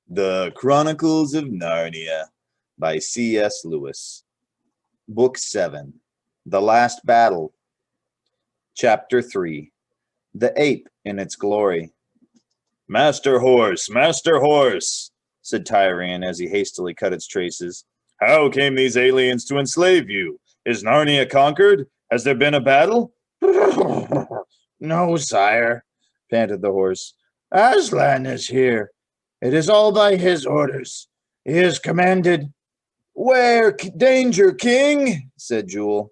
The Chronicles of Narnia by C.S. Lewis. Book 7. The Last Battle. Chapter 3. The Ape in its Glory. Master horse, said Tyrion as he hastily cut its traces. How came these aliens to enslave you? Is Narnia conquered? Has there been a battle? No, sire, panted the horse. Aslan is here. It is all by his orders. He has commanded. Danger, king, said Jewel.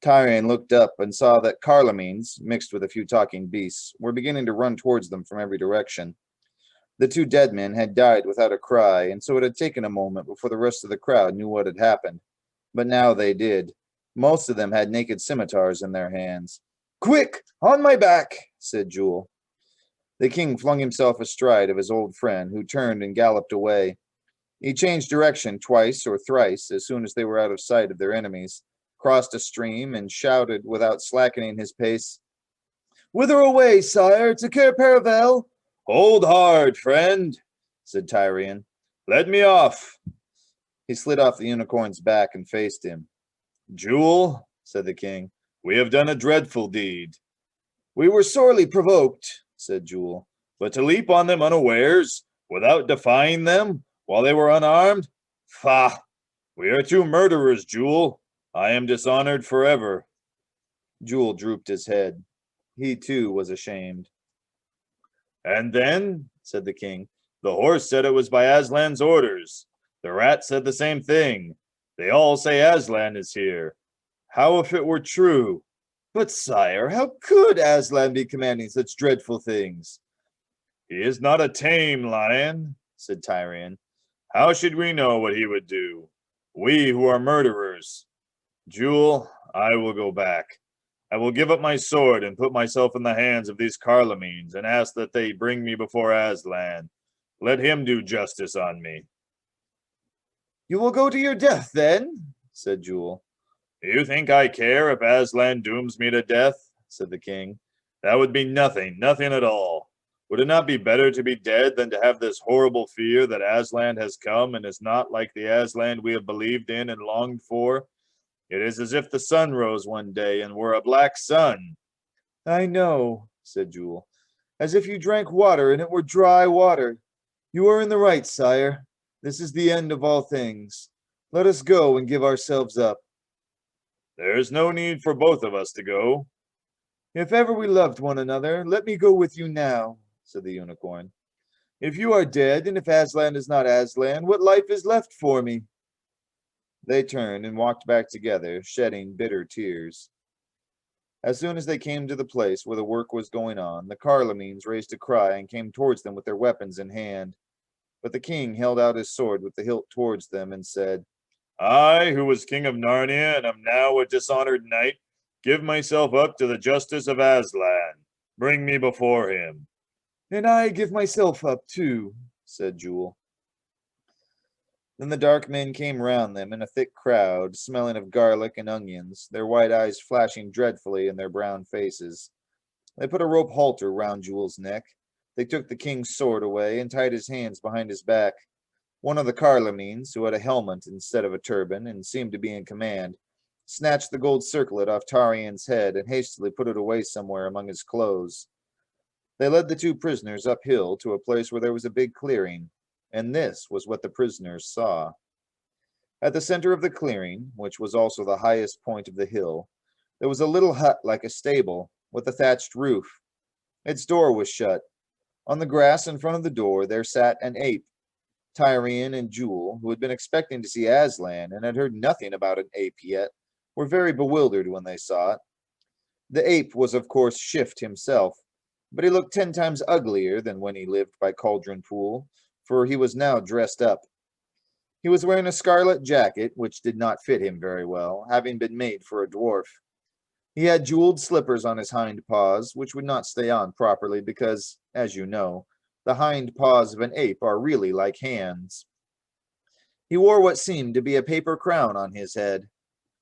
Tyrion looked up and saw that Carlomenes, mixed with a few talking beasts, were beginning to run towards them from every direction. The two dead men had died without a cry, and so it had taken a moment before the rest of the crowd knew what had happened. But now they did. Most of them had naked scimitars in their hands. Quick, on my back, said Jewel. The king flung himself astride of his old friend, who turned and galloped away. He changed direction twice or thrice as soon as they were out of sight of their enemies, crossed a stream, and shouted without slackening his pace. Whither away, sire? To Cair Paravel? Hold hard, friend, said Tyrion. Let me off. He slid off the unicorn's back and faced him. Jewel, said the king, we have done a dreadful deed. We were sorely provoked, said Jewel, but to leap on them unawares, without defying them, while they were unarmed? Faugh! We are two murderers, Jewel. I am dishonored forever. Jewel drooped his head. He, too, was ashamed. And then, said the king, the horse said it was by Aslan's orders. The rat said the same thing. They all say Aslan is here. How if it were true? But, sire, how could Aslan be commanding such dreadful things? He is not a tame lion, said Tyrion. How should we know what he would do? We who are murderers. Jewel, I will go back. I will give up my sword and put myself in the hands of these Carlomenes and ask that they bring me before Aslan. Let him do justice on me. You will go to your death, then, said Jewel. Do you think I care if Aslan dooms me to death? Said the king. That would be nothing at all. Would it not be better to be dead than to have this horrible fear that Aslan has come and is not like the Aslan we have believed in and longed for? It is as if the sun rose one day and were a black sun. I know, said Jewel, as if you drank water and it were dry water. You are in the right, sire. This is the end of all things. Let us go and give ourselves up. There is no need for both of us to go. If ever we loved one another, let me go with you now, said the unicorn. If you are dead, and if Aslan is not Aslan, what life is left for me? They turned and walked back together, shedding bitter tears. As soon as they came to the place where the work was going on, the Carlomenes raised a cry and came towards them with their weapons in hand. But the king held out his sword with the hilt towards them and said, I, who was king of Narnia and am now a dishonored knight, give myself up to the justice of Aslan. Bring me before him. And I give myself up too, said Jewel. Then the dark men came round them in a thick crowd, smelling of garlic and onions, their white eyes flashing dreadfully in their brown faces. They put a rope halter round Jewel's neck. They took the king's sword away and tied his hands behind his back. One of the Carlomenes, who had a helmet instead of a turban and seemed to be in command, snatched the gold circlet off Tyrion's head and hastily put it away somewhere among his clothes. They led the two prisoners uphill to a place where there was a big clearing, and this was what the prisoners saw. At the center of the clearing, which was also the highest point of the hill, there was a little hut like a stable, with a thatched roof. Its door was shut. On the grass in front of the door there sat an ape. Tyrion and Jewel, who had been expecting to see Aslan and had heard nothing about an ape yet, were very bewildered when they saw it. The ape was of course Shift himself, but he looked 10 times uglier than when he lived by Cauldron Pool, for he was now dressed up. He was wearing a scarlet jacket, which did not fit him very well, having been made for a dwarf. He had jeweled slippers on his hind paws, which would not stay on properly because, as you know, the hind paws of an ape are really like hands. He wore what seemed to be a paper crown on his head.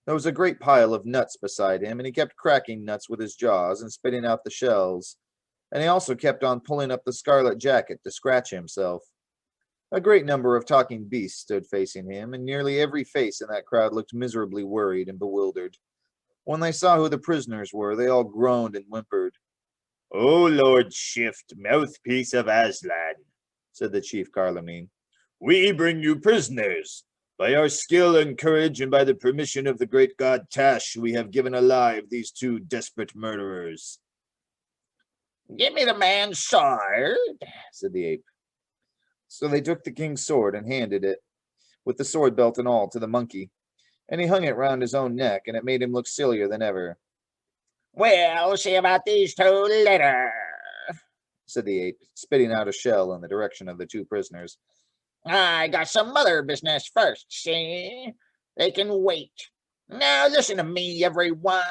There was a great pile of nuts beside him, and he kept cracking nuts with his jaws and spitting out the shells, and he also kept on pulling up the scarlet jacket to scratch himself. A great number of talking beasts stood facing him, and nearly every face in that crowd looked miserably worried and bewildered. When they saw who the prisoners were, they all groaned and whimpered. O Lord Shift, mouthpiece of Aslan, said the chief Carloman. We bring you prisoners. By our skill and courage, and by the permission of the great god Tash, we have given alive these two desperate murderers. Give me the man's sword, said the ape. So they took the king's sword and handed it, with the sword belt and all, to the monkey, and he hung it round his own neck, and it made him look sillier than ever. We'll see about these two later, said the ape, spitting out a shell in the direction of the two prisoners. I got some other business first, see? They can wait. Now listen to me, everyone.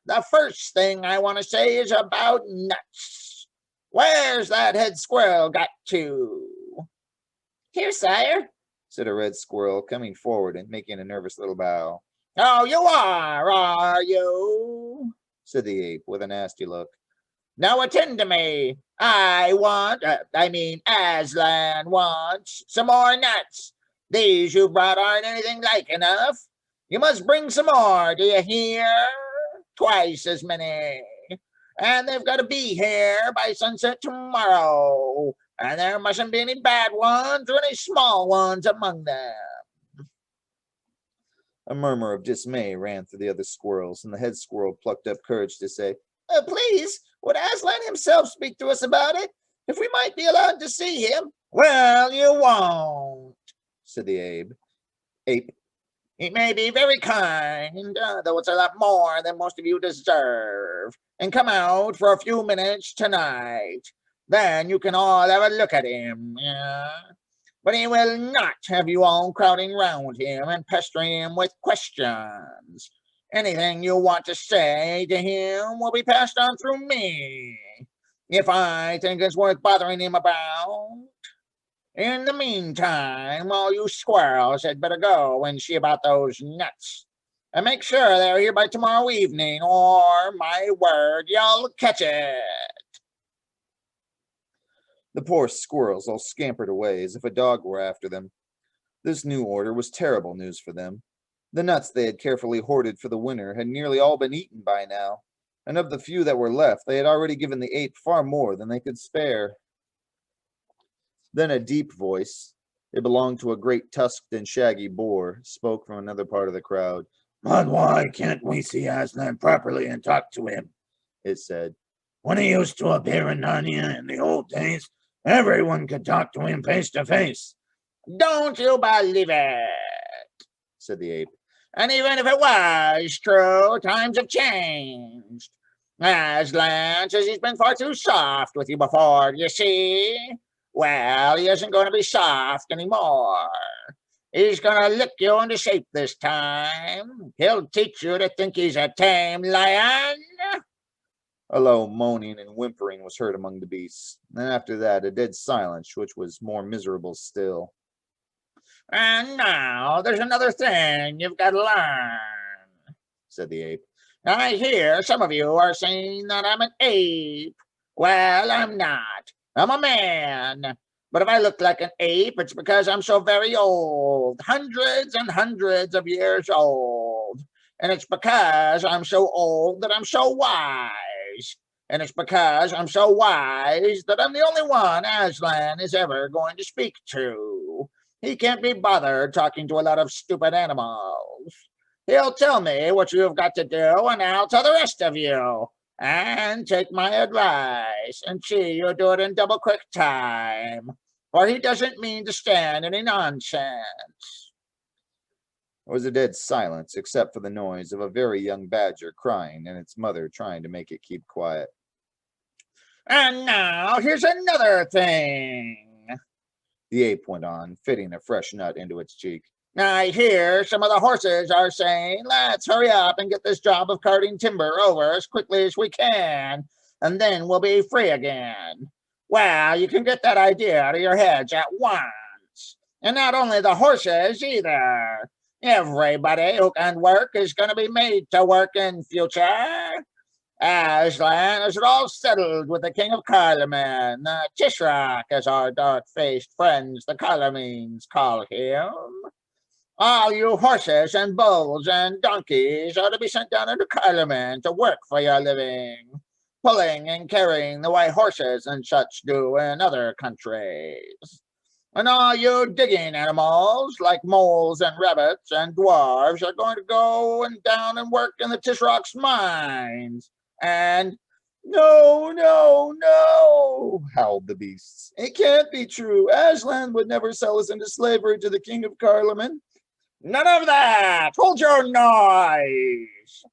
The first thing I want to say is about nuts. Where's that head squirrel got to? Here, sire, said a red squirrel, coming forward and making a nervous little bow. Oh, you are you? said the ape with a nasty look. Now attend to me. Aslan wants some more nuts. These you brought aren't anything like enough. You must bring some more, do you hear? Twice as many. And they've got to be here by sunset tomorrow. And there mustn't be any bad ones or any small ones among them. A murmur of dismay ran through the other squirrels, and the head squirrel plucked up courage to say, please, would Aslan himself speak to us about it, if we might be allowed to see him? Well, you won't, said the ape. He may be very kind, though it's a lot more than most of you deserve, and come out for a few minutes tonight. Then you can all have a look at him, yeah? But he will not have you all crowding round him and pestering him with questions. Anything you want to say to him will be passed on through me, if I think it's worth bothering him about. In the meantime, all you squirrels had better go and see about those nuts. And make sure they're here by tomorrow evening, or, my word, you'll catch it. The poor squirrels all scampered away as if a dog were after them. This new order was terrible news for them. The nuts they had carefully hoarded for the winter had nearly all been eaten by now, and of the few that were left, they had already given the ape far more than they could spare. Then a deep voice, it belonged to a great tusked and shaggy boar, spoke from another part of the crowd. But why can't we see Aslan properly and talk to him? It said. When he used to appear in Narnia in the old days, everyone could talk to him face to face. Don't you believe it, said the ape. And even if it was true, times have changed. Aslan says he's been far too soft with you before, you see? Well, he isn't going to be soft anymore. He's going to lick you into shape this time. He'll teach you to think he's a tame lion. A low moaning and whimpering was heard among the beasts, and after that a dead silence, which was more miserable still. And now there's another thing you've got to learn, said the ape. I hear some of you are saying that I'm an ape. Well, I'm not. I'm a man. But if I look like an ape, it's because I'm so very old, hundreds and hundreds of years old. And it's because I'm so old that I'm so wise. And it's because I'm so wise that I'm the only one Aslan is ever going to speak to. He can't be bothered talking to a lot of stupid animals. He'll tell me what you've got to do, and I'll tell the rest of you. And take my advice, and see you do it in double quick time. For he doesn't mean to stand any nonsense. There was a dead silence, except for the noise of a very young badger crying and its mother trying to make it keep quiet. And now here's another thing, the ape went on, fitting a fresh nut into its cheek. I hear some of the horses are saying, let's hurry up and get this job of carting timber over as quickly as we can, and then we'll be free again. Well, you can get that idea out of your heads at once. And not only the horses either. Everybody who can work is going to be made to work in future. Aslan, is it all settled with the King of Carloman, Tishrak, as our dark-faced friends, the Carlomenes, call him? All you horses and bulls and donkeys are to be sent down into Carloman to work for your living, pulling and carrying the way horses and such do in other countries. And all you digging animals, like moles and rabbits and dwarves, are going to go and down and work in the Tishrock's mines. And No, no, no, howled the beasts. It can't be true. Aslan would never sell us into slavery to the King of Carloman. none of that! Hold your noise!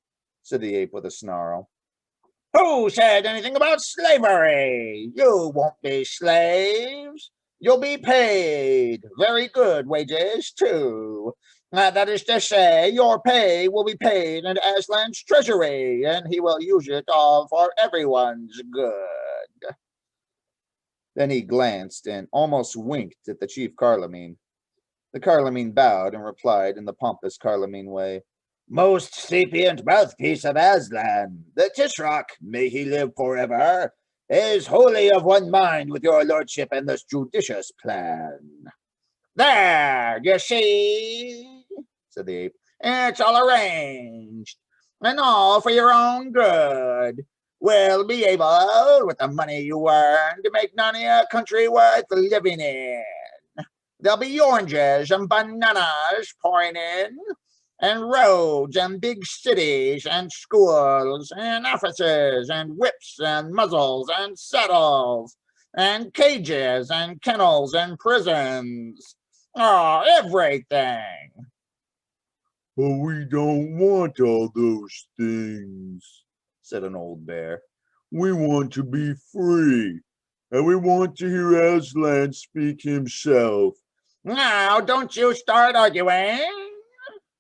Said the ape with a snarl. Who said anything about slavery? You won't be slaves. You'll be paid very good wages, too. That is to say, your pay will be paid into Aslan's treasury, and he will use it all for everyone's good. Then he glanced and almost winked at the chief Carlomene. The Carlomene bowed and replied in the pompous Carlomene way. Most sapient mouthpiece of Aslan, the Tishrak, may he live forever, is wholly of one mind with your lordship and this judicious plan. There, you see, said the ape. it's all arranged, and all for your own good. We'll be able, with the money you earn, to make Narnia a country worth living in. There'll be oranges and bananas pouring in, and roads and big cities and schools and offices and whips and muzzles and saddles and cages and kennels and prisons. Oh, everything. But we don't want all those things, said an old bear. We want to be free, and we want to hear Aslan speak himself. Now, don't you start arguing,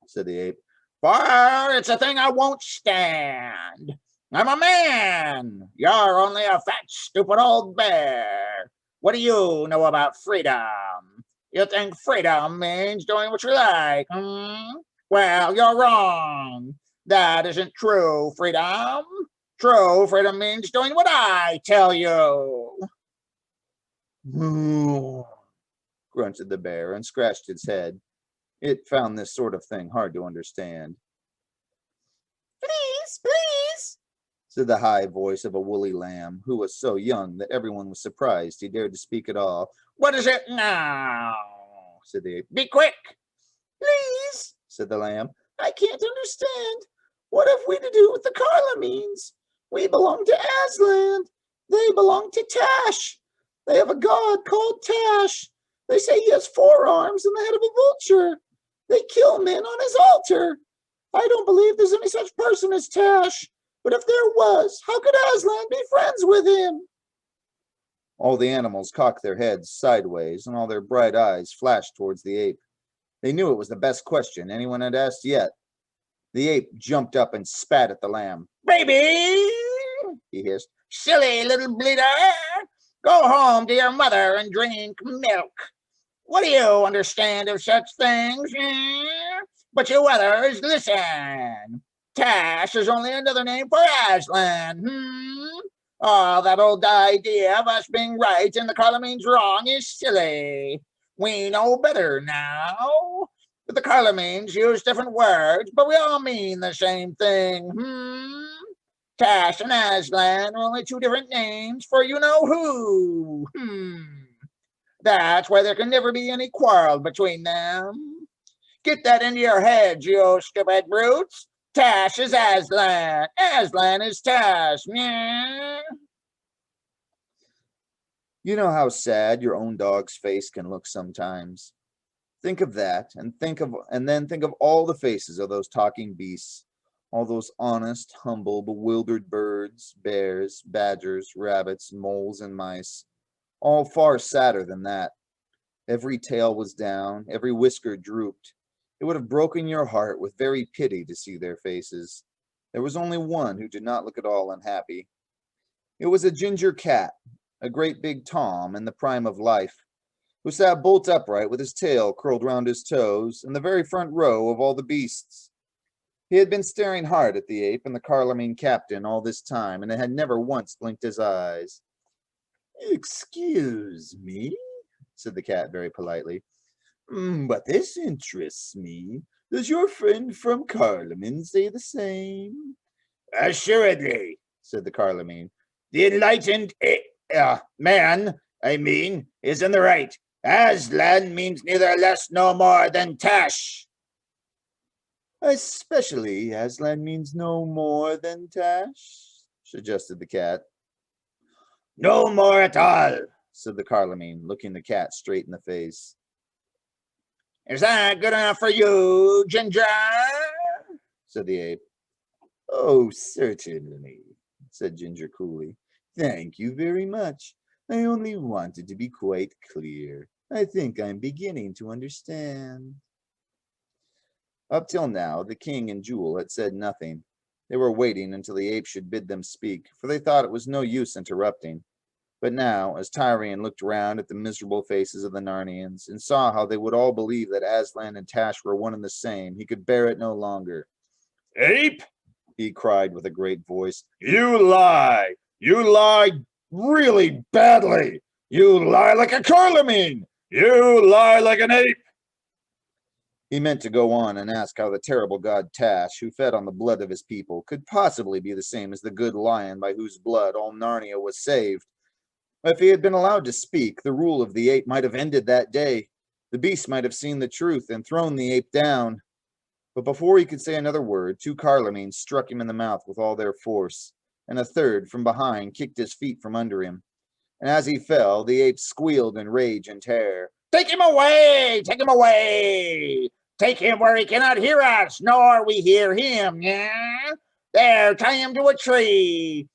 said the ape. for it's a thing I won't stand. I'm a man. You're only a fat, stupid old bear. What do you know about freedom? You think freedom means doing what you like, hmm? Well, you're wrong. That isn't true freedom. True freedom means doing what I tell you. Grunted the bear and scratched its head. It found this sort of thing hard to understand. Please, please, said the high voice of a woolly lamb, who was so young that everyone was surprised he dared to speak at all. What is it now? Said the ape. Be quick. please, Said the lamb. I can't understand. What have we to do with the Carlomenes? We belong to Aslan. They belong to Tash. They have a god called Tash. They say he has 4 arms and the head of a vulture. They kill men on his altar. I don't believe there's any such person as Tash. But if there was, how could Aslan be friends with him? All the animals cocked their heads sideways, and all their bright eyes flashed towards the ape. They knew it was the best question anyone had asked yet. The ape jumped up and spat at the lamb. Baby, He hissed. silly little bleeder, go home to your mother and drink milk. What do you understand of such things? But you others, listen. Tash is only another name for Aslan. Oh, that old idea of us being right and the Carlomenes wrong is silly. We know better now. The Carlomenes use different words, but we all mean the same thing. Tash and Aslan are only 2 different names for you-know-who. That's why there can never be any quarrel between them. Get that into your heads, you stupid brutes. Tash is Aslan. Aslan is Tash. You know how sad your own dog's face can look sometimes. Think of that, and then think of all the faces of those talking beasts, all those honest, humble, bewildered birds, bears, badgers, rabbits, moles, and mice, all far sadder than that. Every tail was down, every whisker drooped. It would have broken your heart with very pity to see their faces. There was only one who did not look at all unhappy. It was a ginger cat, a great big Tom in the prime of life, who sat bolt upright with his tail curled round his toes in the very front row of all the beasts. He had been staring hard at the ape and the Carlamine captain all this time, and had never once blinked his eyes. Excuse me, said the cat very politely, but this interests me. Does your friend from Carlamine say the same? Assuredly, said the Carlamine. The enlightened man, is in the right. Aslan means neither less nor more than Tash. Especially Aslan means no more than Tash, suggested the cat. No more at all, said the Carlamine, looking the cat straight in the face. Is that good enough for you, Ginger? said the ape. Oh, certainly, said Ginger coolly. Thank you very much. I only wanted to be quite clear. I think I'm beginning to understand. Up till now, the king and Jewel had said nothing. They were waiting until the ape should bid them speak, for they thought it was no use interrupting. But now, as Tyrion looked round at the miserable faces of the Narnians, and saw how they would all believe that Aslan and Tash were one and the same, he could bear it no longer. Ape, he cried with a great voice, you lie! You lie really badly! You lie like a Carlamine! You lie like an ape! He meant to go on and ask how the terrible god Tash, who fed on the blood of his people, could possibly be the same as the good lion by whose blood all Narnia was saved. If he had been allowed to speak, the rule of the ape might have ended that day. The beast might have seen the truth and thrown the ape down. But before he could say another word, 2 Carlamines struck him in the mouth with all their force, and a third from behind kicked his feet from under him. And as he fell, the ape squealed in rage and terror. Take him away! Take him away! Take him where he cannot hear us, nor we hear him, yeah? There, tie him to a tree.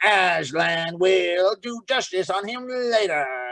Aslan will do justice on him later.